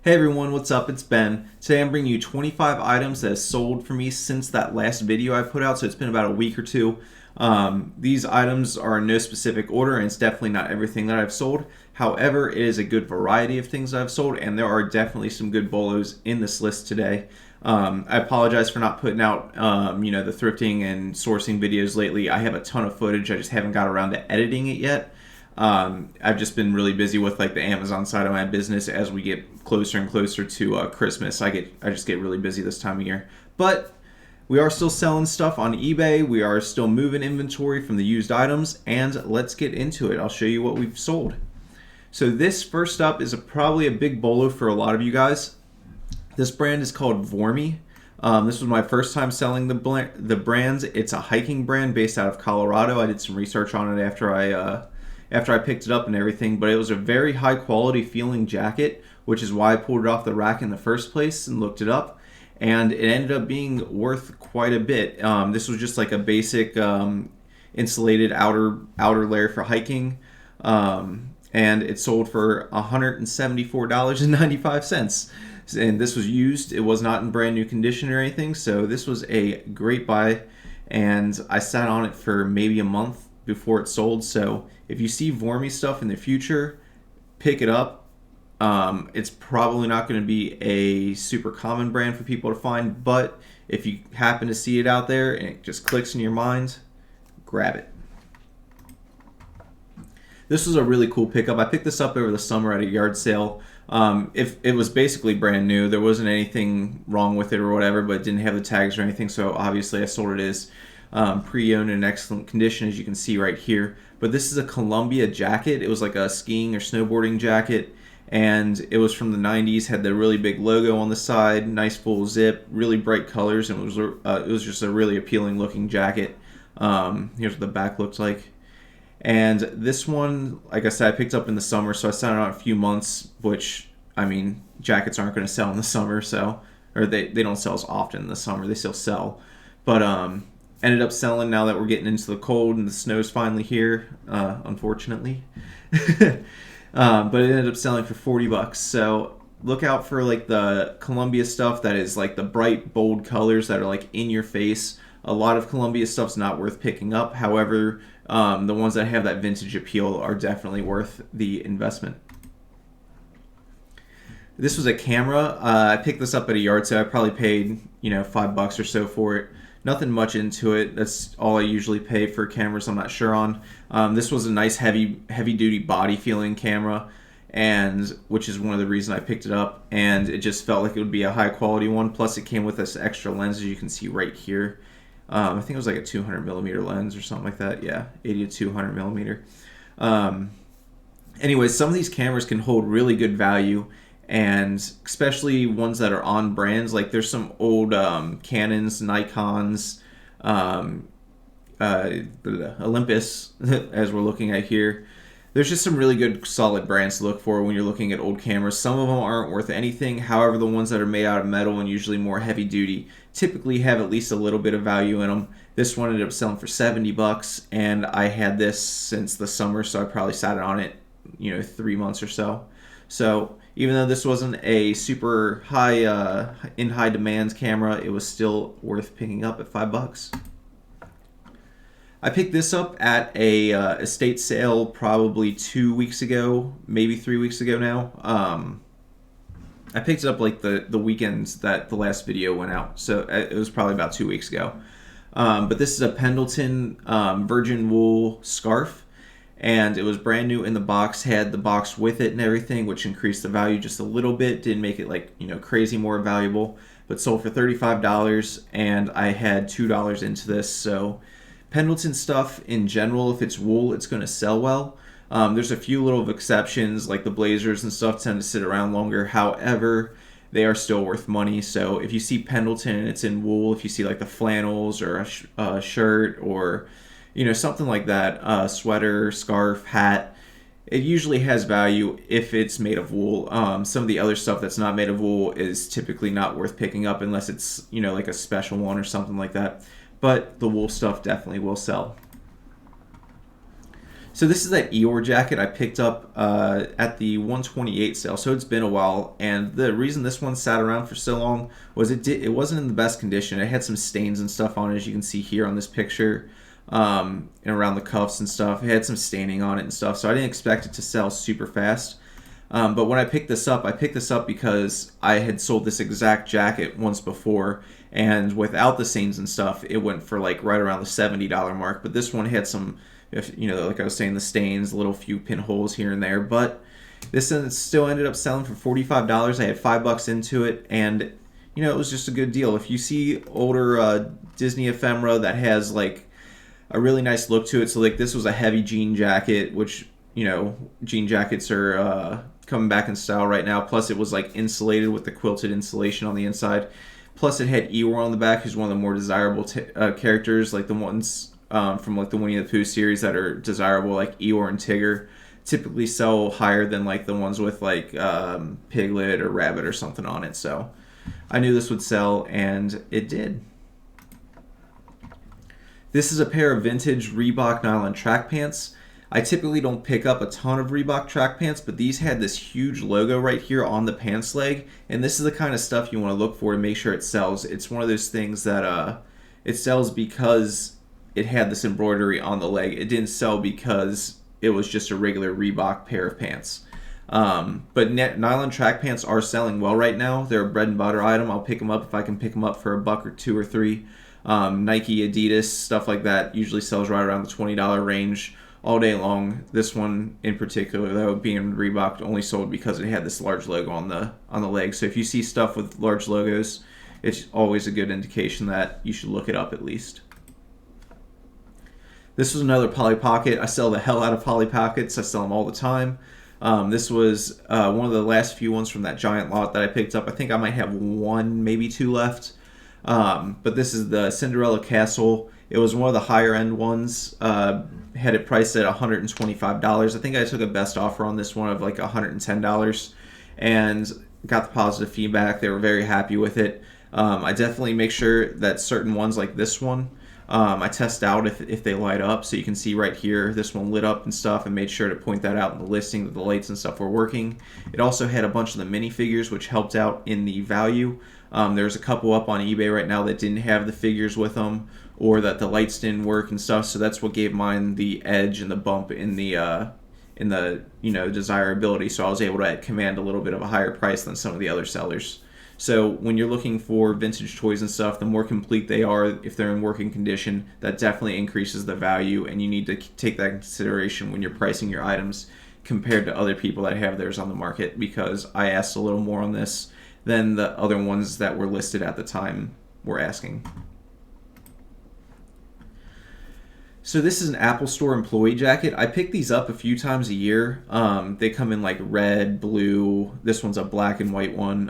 Hey everyone, what's up? It's Ben. Today I'm bringing you 25 items that have sold for me since that last video I put out, so it's been about a week or two. These items are in no specific order, and it's definitely not everything that I've sold. However, it is a good variety of things that I've sold, and there are definitely some good bolos in this list today. I apologize for not putting out, the thrifting and sourcing videos lately. I have a ton of footage, I just haven't got around to editing it yet. I've just been really busy with like the Amazon side of my business. As we get closer and closer to Christmas, I just get really busy this time of year. But we are still selling stuff on eBay. We are still moving inventory from the used items, and let's get into it. I'll show you what we've sold. So this first up is probably a big bolo for a lot of you guys. This brand is called Vormy. This was my first time selling the brands. It's a hiking brand based out of Colorado. I did some research on it after I picked it up and everything, but it was a very high quality feeling jacket, which is why I pulled it off the rack in the first place and looked it up, and it ended up being worth quite a bit. This was just like a basic insulated outer layer for hiking, and it sold for $174.95. And this was used. It was not in brand new condition or anything, so this was a great buy, and I sat on it for maybe a month before it sold. So if you see Vormy stuff in the future, pick it up. It's probably not going to be a super common brand for people to find, but if you happen to see it out there and it just clicks in your mind, grab it. This was a really cool pickup. I picked this up over the summer at a yard sale. If it was basically brand new, there wasn't anything wrong with it or whatever, but it didn't have the tags or anything, so obviously I sold it as pre-owned in excellent condition, as you can see right here. But this is a Columbia jacket. It was like a skiing or snowboarding jacket, and it was from the 90s, had the really big logo on the side, nice full zip, really bright colors, and it was just a really appealing looking jacket. Here's what the back looks like. And this one, like I said, I picked up in the summer, so I sat on it a few months, which, I mean, jackets aren't going to sell in the summer, so, or they don't sell as often in the summer, they still sell. But ended up selling now that we're getting into the cold and the snow's finally here, unfortunately. But it ended up selling for $40. So look out for like the Columbia stuff that is like the bright, bold colors that are like in your face. A lot of Columbia stuff's not worth picking up. However, the ones that have that vintage appeal are definitely worth the investment. This was a camera. I picked this up at a yard sale. I probably paid, $5 or so for it. Nothing much into it. That's all I usually pay for cameras I'm not sure on. This was a nice heavy duty body feeling camera, and which is one of the reasons I picked it up, and it just felt like it would be a high quality one. Plus it came with this extra lens, as you can see right here. I think it was like a 200 millimeter lens or something like that. Yeah, 80 to 200 millimeter. Anyways, some of these cameras can hold really good value, and especially ones that are on brands. Like there's some old Canons, Nikons, Olympus, as we're looking at here. There's just some really good solid brands to look for when you're looking at old cameras. Some of them aren't worth anything. However, the ones that are made out of metal and usually more heavy duty typically have at least a little bit of value in them. This one ended up selling for $70, and I had this since the summer, so I probably sat on it, 3 months or so. So even though this wasn't a super high demand camera, it was still worth picking up at $5. I picked this up at a estate sale probably 2 weeks ago, maybe 3 weeks ago now. I picked it up like the weekends that the last video went out, so it was probably about 2 weeks ago. But this is a Pendleton virgin wool scarf, and it was brand new in the box, had the box with it and everything, which increased the value just a little bit, didn't make it like crazy more valuable, but sold for $35, and I had $2 into this. So Pendleton stuff in general, if it's wool, it's going to sell well. There's a few little exceptions, like the blazers and stuff tend to sit around longer. However, they are still worth money. So if you see Pendleton and it's in wool, if you see like the flannels or a shirt or something like that, sweater, scarf, hat, it usually has value if it's made of wool. Some of the other stuff that's not made of wool is typically not worth picking up unless it's like a special one or something like that. But the wool stuff definitely will sell. So this is that Eeyore jacket I picked up at the 128 sale. So it's been a while, and the reason this one sat around for so long was it wasn't in the best condition. It had some stains and stuff on it, as you can see here on this picture, and around the cuffs and stuff. It had some staining on it and stuff, so I didn't expect it to sell super fast. But when I picked this up, because I had sold this exact jacket once before, and without the stains and stuff, it went for like right around the $70 mark. But this one had some, if you know, like I was saying, the stains, little few pinholes here and there. But this still ended up selling for $45. I had $5 into it, and you know, it was just a good deal. If you see older Disney ephemera that has like a really nice look to it, so like this was a heavy jean jacket, which, you know, jean jackets are coming back in style right now. Plus, it was like insulated with the quilted insulation on the inside. Plus, it had Eeyore on the back, who's one of the more desirable characters, like the ones from like the Winnie the Pooh series that are desirable, like Eeyore and Tigger, typically sell higher than like the ones with like Piglet or Rabbit or something on it. So I knew this would sell, and it did. This is a pair of vintage Reebok nylon track pants. I typically don't pick up a ton of Reebok track pants, but these had this huge logo right here on the pants leg, and this is the kind of stuff you want to look for to make sure it sells. It's one of those things that it sells because it had this embroidery on the leg. It didn't sell because it was just a regular Reebok pair of pants. But nylon track pants are selling well right now. They're a bread and butter item. I'll pick them up if I can pick them up for $1 or $2 or $3. Nike, Adidas, stuff like that usually sells right around the $20 range all day long. This one in particular, though, being Reebok, only sold because it had this large logo on the leg. So if you see stuff with large logos, it's always a good indication that you should look it up at least. This was another Polly Pocket. I sell the hell out of Polly Pockets. I sell them all the time. This was one of the last few ones from that giant lot that I picked up. I think I might have one, maybe two left. But this is the Cinderella Castle. It was one of the higher end ones. Had it priced at $125. I think I took a best offer on this one of like $110, and got the positive feedback. They were very happy with it. I definitely make sure that certain ones like this one, I test out if they light up. So you can see right here, this one lit up and stuff, and made sure to point that out in the listing that the lights and stuff were working. It also had a bunch of the minifigures, which helped out in the value. There's a couple up on eBay right now that didn't have the figures with them, or that the lights didn't work and stuff. So that's what gave mine the edge and the bump in the you know, desirability. So I was able to command a little bit of a higher price than some of the other sellers. So when you're looking for vintage toys and stuff, the more complete they are, if they're in working condition, that definitely increases the value, and you need to take that in consideration when you're pricing your items compared to other people that have theirs on the market, because I asked a little more on this than the other ones that were listed at the time were asking. So this is an Apple Store employee jacket. I pick these up a few times a year. They come in like red, blue. This one's a black and white one.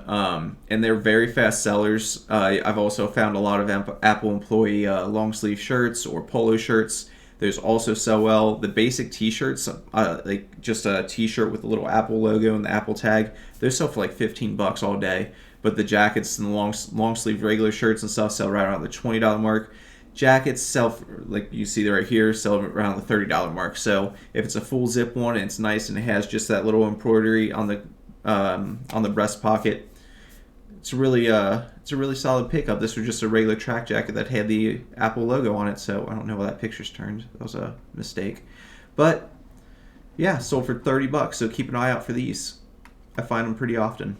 And they're very fast sellers. I've also found a lot of Apple employee long sleeve shirts or polo shirts. There's also sell well. The basic t-shirts, like just a t-shirt with a little Apple logo and the Apple tag, they sell for like $15 all day. But the jackets and the long sleeve regular shirts and stuff sell right around the $20 mark. Jackets sell, like you see right here, sell around the $30 mark. So if it's a full zip one and it's nice and it has just that little embroidery on the breast pocket, it's a really solid pickup. This was just a regular track jacket that had the Apple logo on it, so I don't know why that picture's turned. That was a mistake. But yeah, sold for $30. So keep an eye out for these. I find them pretty often.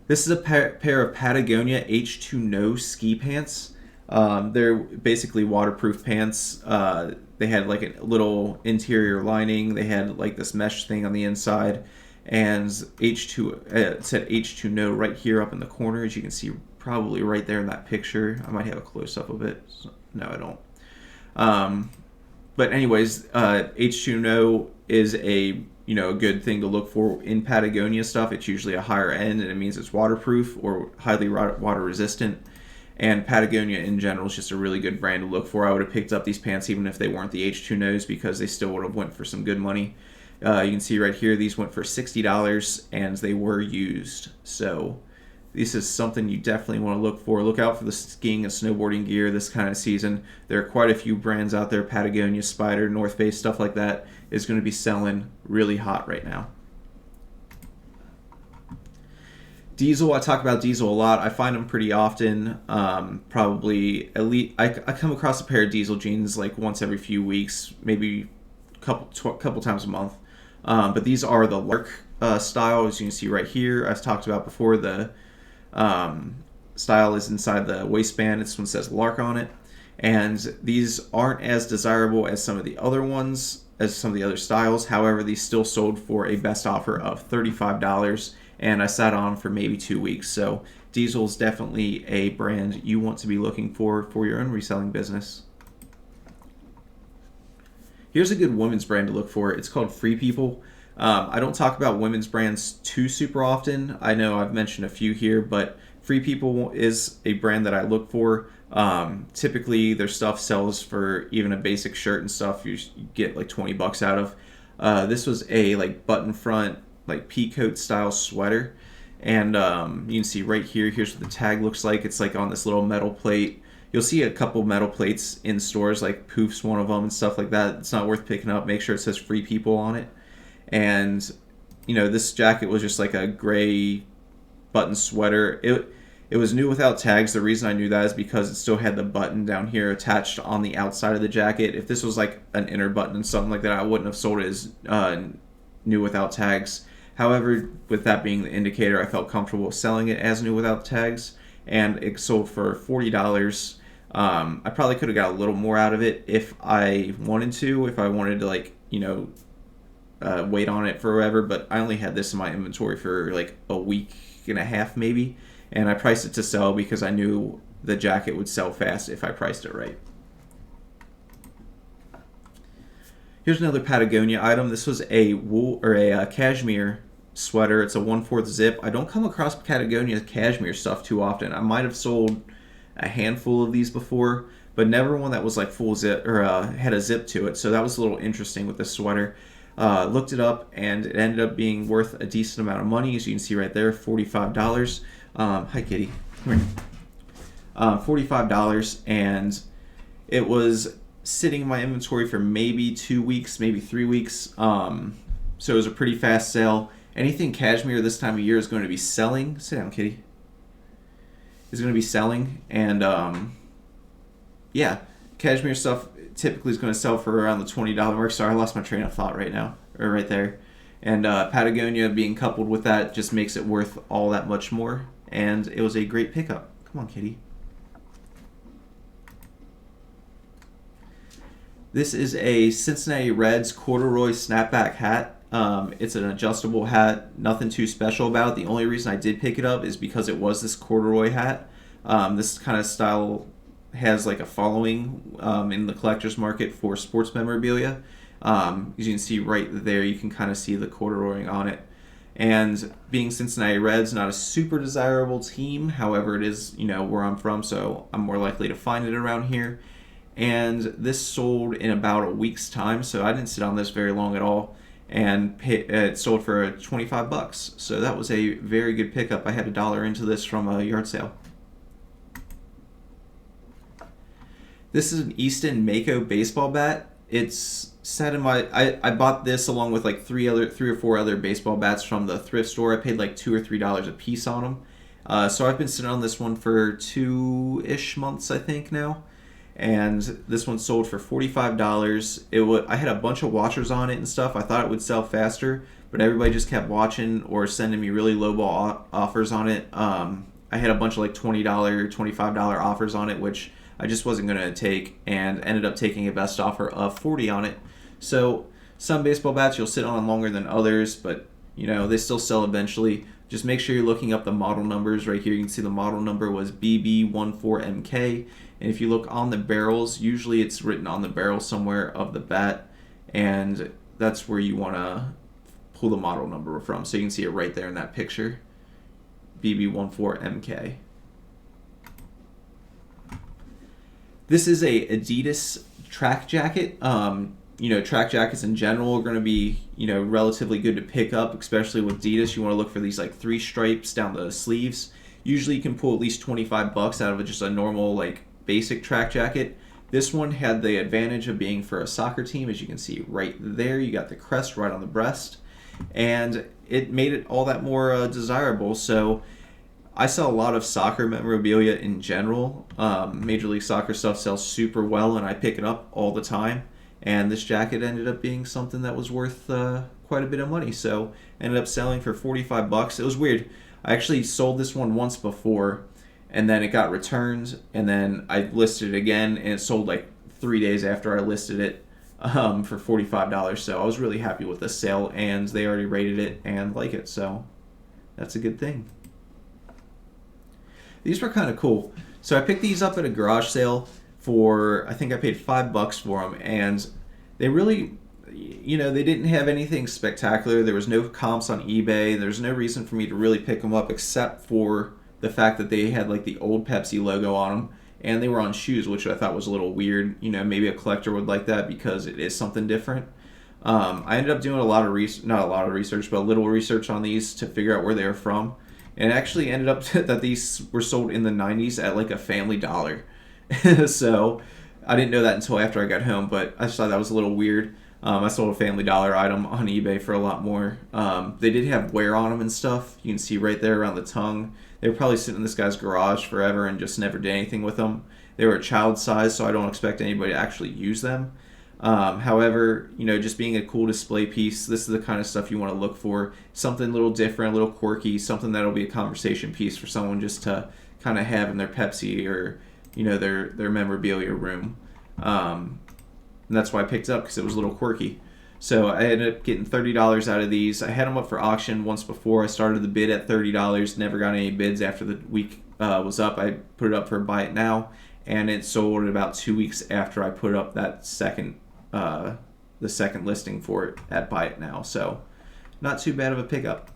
This is a pair of Patagonia H2 No ski pants. They're basically waterproof pants. They had like a little interior lining. They had like this mesh thing on the inside. And H2, it said H2 No right here up in the corner, as you can see probably right there in that picture. I might have a close-up of it. No, I don't. But anyways, H2 No is a good thing to look for in Patagonia stuff. It's usually a higher end, and it means it's waterproof or highly water resistant. And Patagonia in general is just a really good brand to look for. I would have picked up these pants even if they weren't the H2 Nos, because they still would have went for some good money. You can see right here, these went for $60, and they were used. So This is something you definitely want to look for. Look out for the skiing and snowboarding gear this kind of season. There are quite a few brands out there, Patagonia, Spider, North Face, stuff like that is going to be selling really hot right now. Diesel, I talk about Diesel a lot. I find them pretty often. Probably at least I come across a pair of Diesel jeans like once every few weeks, maybe couple times a month. But these are the Lark style, as you can see right here. I've talked about before. The style is inside the waistband. This one says Lark on it, and these aren't as desirable as some of the other ones, as some of the other styles. However, these still sold for a best offer of $35. And I sat on for maybe 2 weeks. So Diesel is definitely a brand you want to be looking for your own reselling business. Here's a good women's brand to look for. It's called Free People. I don't talk about women's brands too super often. I know I've mentioned a few here, but Free People is a brand that I look for. Typically, their stuff sells for even a basic shirt and stuff. You get like $20 out of. This was a like button front, like peacoat style sweater, and you can see right here, here's what the tag looks like. It's like on this little metal plate. You'll see a couple metal plates in stores, like Poof's one of them and stuff like that. It's not worth picking up. Make sure it says Free People on it. And you know, this jacket was just like a gray button sweater. It was new without tags. The reason I knew that is because it still had the button down here attached on the outside of the jacket. If this was like an inner button and something like that, I wouldn't have sold it as new without tags. However, with that being the indicator, I felt comfortable selling it as new without tags, and it sold for $40. I probably could have got a little more out of it if I wanted to, like, you know, wait on it forever, but I only had this in my inventory for like a week and a half maybe, and I priced it to sell because I knew the jacket would sell fast if I priced it right. Here's another Patagonia item. This was a wool or a cashmere sweater. It's a 1/4 zip. I don't come across Patagonia cashmere stuff too often. I might have sold a handful of these before, but never one that was like full zip or had a zip to it. So that was a little interesting with this sweater. Looked it up, and it ended up being worth a decent amount of money, as you can see right there, $45. Hi, kitty. Come here. $45, and it was sitting in my inventory for maybe 2 weeks, maybe 3 weeks. So it was a pretty fast sale. Anything cashmere this time of year is going to be selling. Sit down, kitty. Is going to be selling, and yeah, cashmere stuff typically is going to sell for around the $20 mark. Sorry, I lost my train of thought right now, or right there. And Patagonia being coupled with that just makes it worth all that much more. And it was a great pickup. Come on, kitty. This is a Cincinnati Reds corduroy snapback hat. It's an adjustable hat, nothing too special about it. The only reason I did pick it up is because it was this corduroy hat. This kind of style has like a following in the collector's market for sports memorabilia. As you can see right there, you can kind of see the corduroying on it. And being Cincinnati Reds, not a super desirable team. However, it is, you know, where I'm from, so I'm more likely to find it around here. And this sold in about a week's time, so I didn't sit on this very long at all. And it sold for $25. So that was a very good pickup. I had $1 into this from a yard sale. This is an Easton Mako baseball bat. It's set in my. I bought this along with like three or four other baseball bats from the thrift store. I paid like $2 or $3 a piece on them. So I've been sitting on this one for 2-ish months, I think now. And this one sold for $45. I had a bunch of watchers on it and stuff. I thought it would sell faster, but everybody just kept watching or sending me really lowball offers on it. I had a bunch of like $20, $25 offers on it, which I just wasn't going to take, and ended up taking a best offer of $40 on it. So some baseball bats you'll sit on longer than others, but you know, they still sell eventually. Just make sure you're looking up the model numbers. Right here you can see the model number was BB14MK. And if you look on the barrels, usually it's written on the barrel somewhere of the bat, and that's where you want to pull the model number from. So you can see it right there in that picture, BB14MK. This is a Adidas track jacket. You know, track jackets in general are going to be, you know, relatively good to pick up, especially with Adidas. You want to look for these like 3 stripes down the sleeves. Usually you can pull at least 25 bucks out of just a normal like basic track jacket. This one had the advantage of being for a soccer team. As you can see right there, you got the crest right on the breast, and it made it all that more desirable. So I sell a lot of soccer memorabilia in general. Major League Soccer stuff sells super well, and I pick it up all the time. And this jacket ended up being something that was worth quite a bit of money. So ended up selling for 45 bucks. It was weird. I actually sold this one once before, and then it got returned, and then I listed it again, and it sold like 3 days after I listed it for $45. So I was really happy with the sale, and they already rated it and like it. So that's a good thing. These were kind of cool. So I picked these up at a garage sale for, I think I paid $5 for them, and they really, they didn't have anything spectacular. There was no comps on eBay. There's no reason for me to really pick them up except for the fact that they had like the old Pepsi logo on them, and they were on shoes, which I thought was a little weird. Maybe a collector would like that because it is something different. I ended up doing a lot of not a lot of research, but a little research on these to figure out where they were from. And it actually ended up that these were sold in the 90s at like a Family Dollar. So I didn't know that until after I got home, but I just thought that was a little weird. I sold a Family Dollar item on eBay for a lot more. They did have wear on them and stuff. You can see right there around the tongue. They were probably sitting in this guy's garage forever and just never did anything with them. They were a child size, so I don't expect anybody to actually use them. However, just being a cool display piece, this is the kind of stuff you want to look for. Something a little different, a little quirky, something that'll be a conversation piece for someone just to kind of have in their Pepsi or, their memorabilia room. And that's why I picked it up, because it was a little quirky. So I ended up getting $30 out of these. I had them up for auction once before. I started the bid at $30, never got any bids after the week was up. I put it up for buy it now, and it sold about 2 weeks after I put up that the second listing for it at buy it now. So not too bad of a pickup.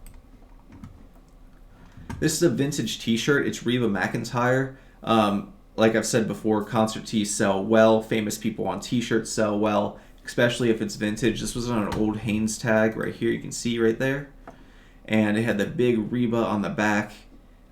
This is a vintage t-shirt. It's Reba McEntire. Like I've said before, concert tees sell well. Famous people on t-shirts sell well, especially if it's vintage. This was on an old Hanes tag right here. You can see right there. And it had the big Reba on the back.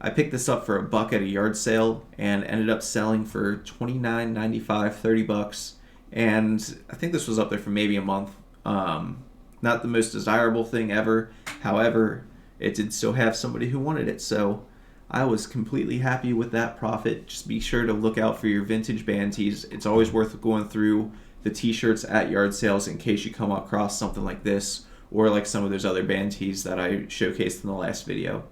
I picked this up for $1 at a yard sale and ended up selling for $29.95, $30. And I think this was up there for maybe a month. Not the most desirable thing ever. However, it did still have somebody who wanted it. So I was completely happy with that profit. Just be sure to look out for your vintage band tees. It's always worth going through the t-shirts at yard sales in case you come across something like this or like some of those other band tees that I showcased in the last video.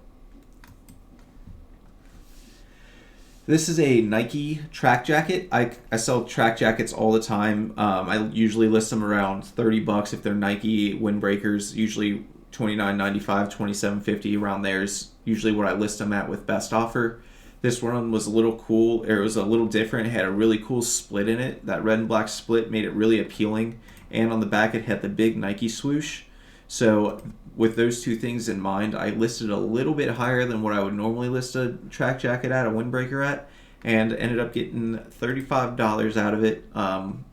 This is a Nike track jacket. I sell track jackets all the time. I usually list them around $30 if they're Nike windbreakers, usually $29.95, $27.50, around there is usually what I list them at with best offer. This one was a little cool, or it was a little different. It had a really cool split in it. That red and black split made it really appealing. And on the back it had the big Nike swoosh. So with those two things in mind, I listed a little bit higher than what I would normally list a track jacket at, a windbreaker at, and ended up getting $35 out of it.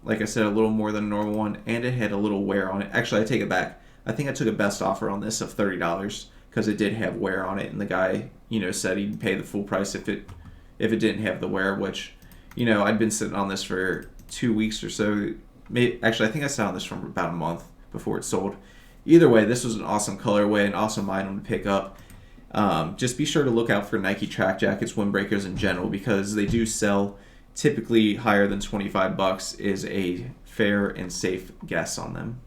Like I said, a little more than a normal one, and it had a little wear on it. Actually, I take it back. I think I took a best offer on this of $30 because it did have wear on it, and the guy, said he'd pay the full price if it didn't have the wear, which, I'd been sitting on this for 2 weeks or so. Actually, I think I sat on this for about a month before it sold. Either way, this was an awesome colorway, an awesome item to pick up. Just be sure to look out for Nike track jackets, windbreakers in general, because they do sell typically higher than $25 is a fair and safe guess on them.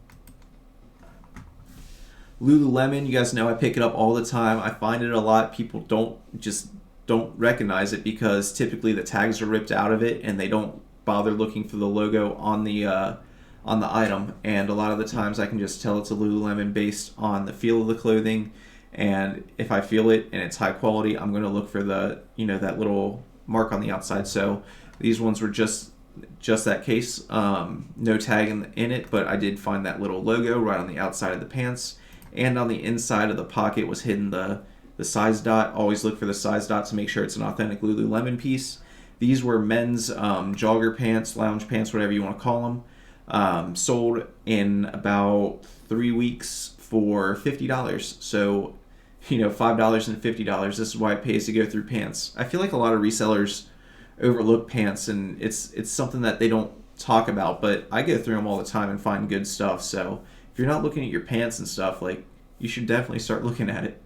Lululemon, you guys know I pick it up all the time. I find it a lot. People don't recognize it because typically the tags are ripped out of it and they don't bother looking for the logo on the item. And a lot of the times I can just tell it's a Lululemon based on the feel of the clothing. And if I feel it and it's high quality, I'm going to look for the, that little mark on the outside. So these ones were just that case. No tag in it, but I did find that little logo right on the outside of the pants. And on the inside of the pocket was hidden the size dot. Always look for the size dot to make sure it's an authentic Lululemon piece. These were men's jogger pants, lounge pants, whatever you want to call them. Sold in about 3 weeks for $50. So $5 and $50. This is why it pays to go through pants. I feel like a lot of resellers overlook pants, and it's something that they don't talk about, but I go through them all the time and find good stuff. So if you're not looking at your pants and stuff, like, you should definitely start looking at it.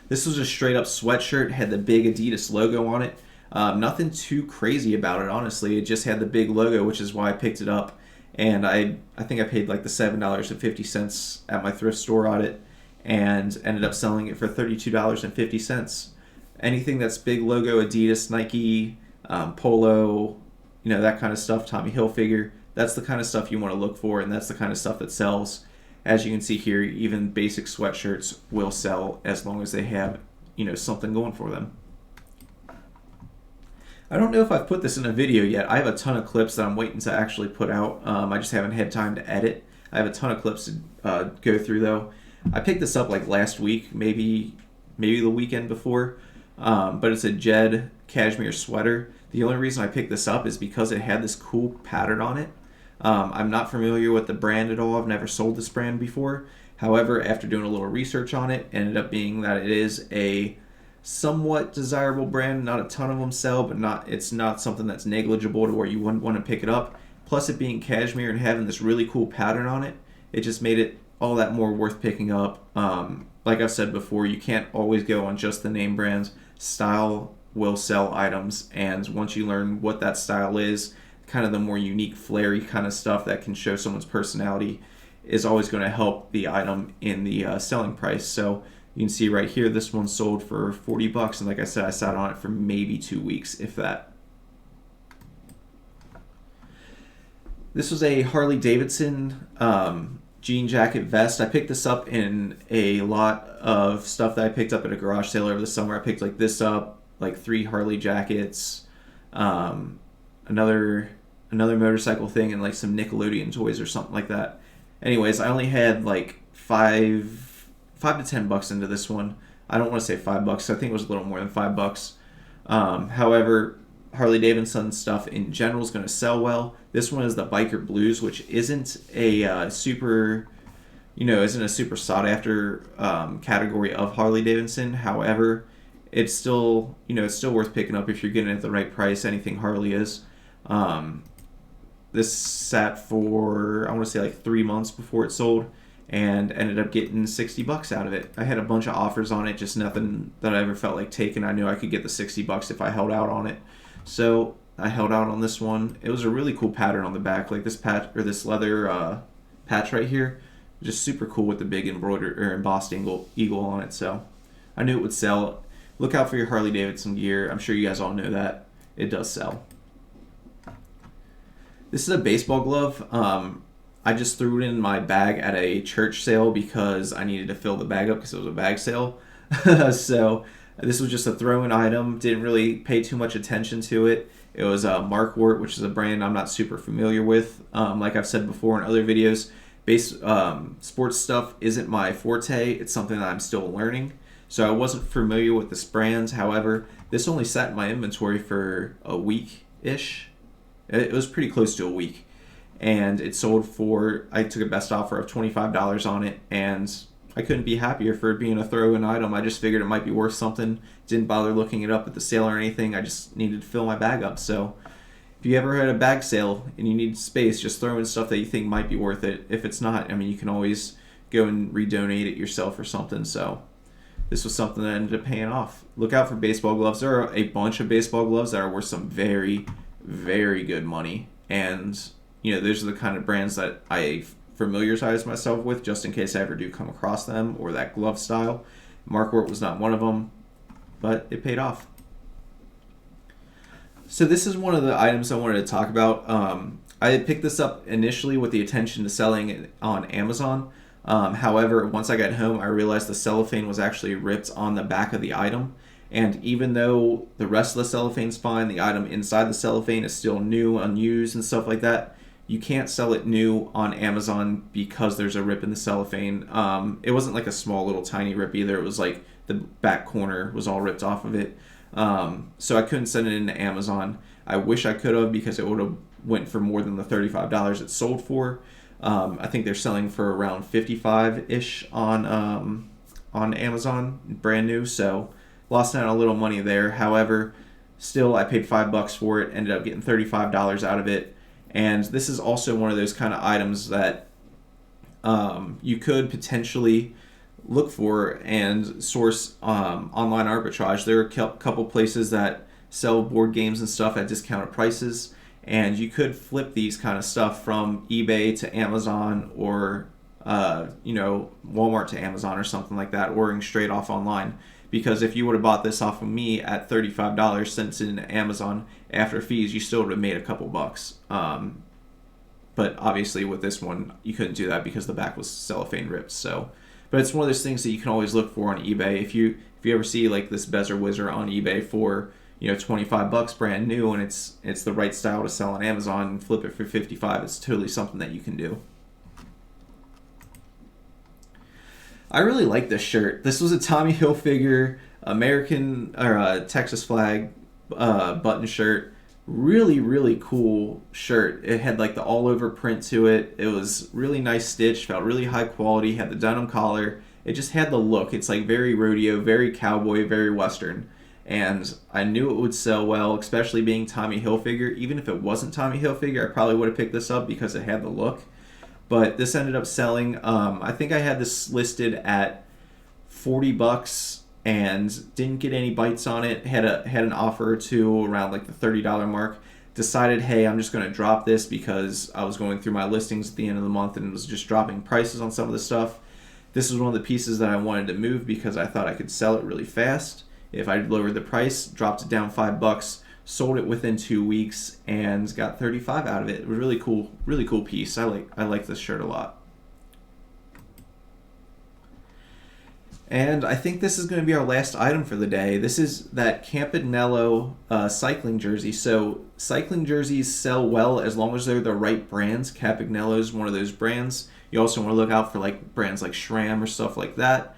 This was a straight up sweatshirt, had the big Adidas logo on it. Nothing too crazy about it, honestly. It just had the big logo, which is why I picked it up. And I think I paid like the $7.50 at my thrift store on it, and ended up selling it for $32.50. Anything that's big logo, Adidas, Nike, Polo, that kind of stuff, Tommy Hilfiger, that's the kind of stuff you want to look for, and that's the kind of stuff that sells. As you can see here, even basic sweatshirts will sell as long as they have, something going for them. I don't know if I've put this in a video yet. I have a ton of clips that I'm waiting to actually put out. I just haven't had time to edit. I have a ton of clips to go through, though. I picked this up like last week, maybe the weekend before, but it's a Jed cashmere sweater. The only reason I picked this up is because it had this cool pattern on it. I'm not familiar with the brand at all. I've never sold this brand before. However, after doing a little research on it, it ended up being that it is a somewhat desirable brand. Not a ton of them sell, but it's not something that's negligible to where you wouldn't want to pick it up. Plus, it being cashmere and having this really cool pattern on it, it just made it all that more worth picking up. Like I've said before, you can't always go on just the name brands. Style will sell items, and once you learn what that style is, kind of the more unique, flary kind of stuff that can show someone's personality, is always going to help the item in the selling price. So you can see right here, this one sold for $40, and like I said, I sat on it for maybe 2 weeks, if that. This was a Harley Davidson jean jacket vest. I picked this up in a lot of stuff that I picked up at a garage sale over the summer. I picked like this up, like 3 Harley jackets, another motorcycle thing, and like some Nickelodeon toys or something like that. Anyways, I only had like $5 to $10 into this one. I don't want to say $5. I think it was a little more than $5. However, Harley Davidson stuff in general is going to sell well. This one is the Biker Blues, which isn't a super sought after category of Harley Davidson. However, it's still worth picking up if you're getting it at the right price. Anything Harley is. This sat for, I want to say, like 3 months before it sold, and ended up getting $60 out of it. I had a bunch of offers on it, just nothing that I ever felt like taking. I knew I could get the $60 if I held out on it. So I held out on this one. It was a really cool pattern on the back, like this patch, or this leather patch right here, just super cool with the big embroidered or embossed eagle on it. So I knew it would sell. Look out for your Harley Davidson gear. I'm sure you guys all know that it does sell. This is a baseball glove. I just threw it in my bag at a church sale because I needed to fill the bag up because it was a bag sale. So this was just a throw-in item. Didn't really pay too much attention to it. It was Markwort, which is a brand I'm not super familiar with. Like I've said before in other videos, sports stuff isn't my forte. It's something that I'm still learning. So I wasn't familiar with this brand. However, this only sat in my inventory for a week-ish. It was pretty close to a week. And it sold for, I took a best offer of $25 on it, and I couldn't be happier for it being a throw-in item. I just figured it might be worth something. Didn't bother looking it up at the sale or anything. I just needed to fill my bag up. So if you ever had a bag sale and you need space, just throw in stuff that you think might be worth it. If it's not, you can always go and redonate it yourself or something. So this was something that ended up paying off. Look out for baseball gloves. There are a bunch of baseball gloves that are worth some very, very good money. And those are the kind of brands that I familiarize myself with just in case I ever do come across them or that glove style. Markwort was not one of them, but it paid off. So this is one of the items I wanted to talk about. I had picked this up initially with the intention to selling it on Amazon. However, once I got home, I realized the cellophane was actually ripped on the back of the item. And even though the rest of the cellophane's fine, the item inside the cellophane is still new, unused, and stuff like that. You can't sell it new on Amazon because there's a rip in the cellophane. It wasn't like a small little tiny rip either. It was like the back corner was all ripped off of it. So I couldn't send it into Amazon. I wish I could have because it would have went for more than the $35 it sold for. I think they're selling for around 55-ish on Amazon, brand new. So lost out a little money there. However, still I paid $5 for it, ended up getting $35 out of it. And this is also one of those kind of items that you could potentially look for and source online arbitrage. There are a couple places that sell board games and stuff at discounted prices, and you could flip these kind of stuff from eBay to Amazon, or Walmart to Amazon or something like that, ordering straight off online. Because if you would have bought this off of me at $35, sent it into Amazon after fees, you still would have made a couple bucks. But obviously with this one, you couldn't do that because the back was cellophane ripped. So, but it's one of those things that you can always look for on eBay. If you ever see like this Bezer Whizzer on eBay for $25 brand new, and it's the right style to sell on Amazon, and flip it for 55, it's totally something that you can do. I really like this shirt. This was a Tommy Hilfiger American or Texas flag button shirt. Really, really cool shirt. It had like the all over print to it. It was really nice stitch, felt really high quality, had the denim collar. It just had the look. It's like very rodeo, very cowboy, very Western. And I knew it would sell well, especially being Tommy Hilfiger. Even if it wasn't Tommy Hilfiger, I probably would have picked this up because it had the look. But this ended up selling. I think I had this listed at $40 and didn't get any bites on it. Had an offer or two around like the $30 mark. Decided, hey, I'm just going to drop this because I was going through my listings at the end of the month and was just dropping prices on some of the stuff. This was one of the pieces that I wanted to move because I thought I could sell it really fast. If I lowered the price, dropped it down $5, sold it within 2 weeks, and got 35 out of it. It was really cool piece. I like this shirt a lot. And I think this is going to be our last item for the day. This is that Campanello cycling jersey. So cycling jerseys sell well as long as they're the right brands. Campanello is one of those brands. You also want to look out for like brands like SRAM or stuff like that.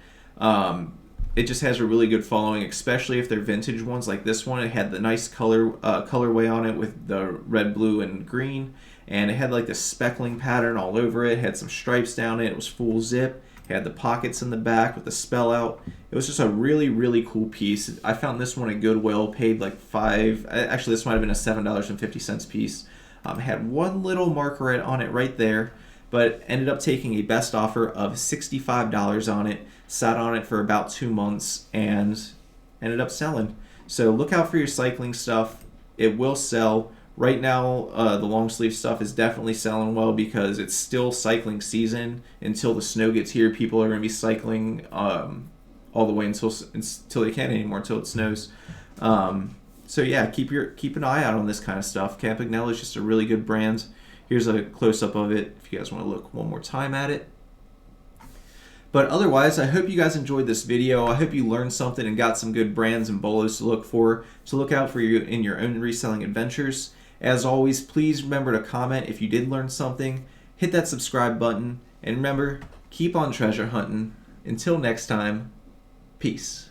It just has a really good following, especially if they're vintage ones like this one. It had the nice colorway on it with the red, blue, and green, and it had like the speckling pattern all over it. It had some stripes down it. It was full zip. It had the pockets in the back with the spell out. It was just a really, really cool piece. I found this one at Goodwill, paid like actually this might have been a $7.50 piece. It had one little marquette on it right there, but ended up taking a best offer of $65 on it. Sat on it for about 2 months and ended up selling. So look out for your cycling stuff. It will sell. Right now, the long sleeve stuff is definitely selling well because it's still cycling season. Until the snow gets here, people are going to be cycling all the way until they can't anymore, until it snows. So yeah, keep an eye out on this kind of stuff. Campanello is just a really good brand. Here's a close-up of it if you guys want to look one more time at it. But otherwise, I hope you guys enjoyed this video. I hope you learned something and got some good brands and bolos to look out for you in your own reselling adventures. As always, please remember to comment if you did learn something. Hit that subscribe button. And remember, keep on treasure hunting. Until next time, peace.